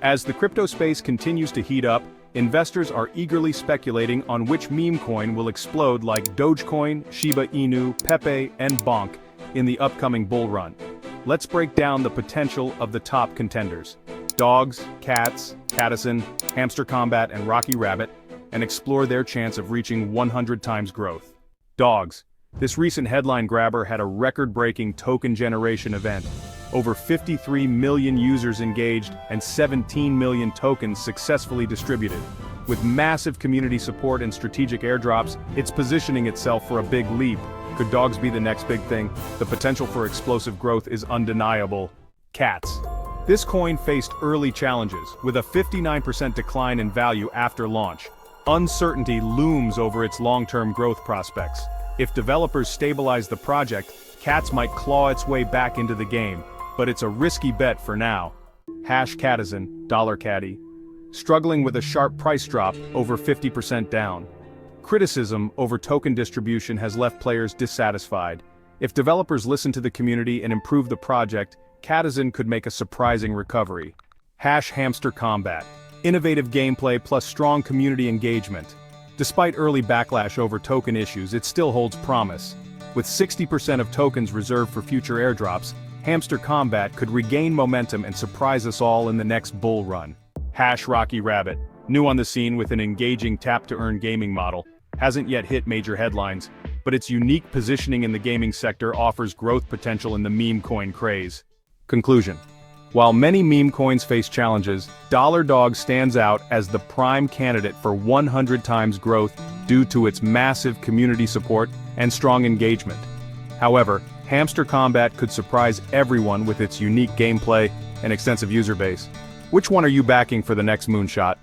As the crypto space continues to heat up, investors are eagerly speculating on which meme coin will explode like Dogecoin, Shiba Inu, Pepe, and Bonk in the upcoming bull run. Let's break down the potential of the top contenders: dogs, cats, Catizen, Hamster Kombat, and Rocky Rabbit, and explore their chance of reaching 100 times growth. Dogs. This recent headline grabber had a record-breaking token generation event. Over 53 million users engaged and 17 million tokens successfully distributed. With massive community support and strategic airdrops, it's positioning itself for a big leap. Could dogs be the next big thing? The potential for explosive growth is undeniable. Cats. This coin faced early challenges, with a 59% decline in value after launch. Uncertainty looms over its long-term growth prospects. If developers stabilize the project, Cats might claw its way back into the game, but it's a risky bet for now. Catizen, $Caddy. Struggling with a sharp price drop, over 50% down. Criticism over token distribution has left players dissatisfied. If developers listen to the community and improve the project, Catizen could make a surprising recovery. Hamster Kombat. Innovative gameplay plus strong community engagement. Despite early backlash over token issues, it still holds promise. With 60% of tokens reserved for future airdrops, Hamster Kombat could regain momentum and surprise us all in the next bull run. Rocky Rabbit. New on the scene with an engaging tap-to-earn gaming model, hasn't yet hit major headlines, but its unique positioning in the gaming sector offers growth potential in the meme coin craze. Conclusion. While many meme coins face challenges, Dog stands out as the prime candidate for 100 times growth due to its massive community support and strong engagement. However, Hamster Kombat could surprise everyone with its unique gameplay and extensive user base. Which one are you backing for the next moonshot?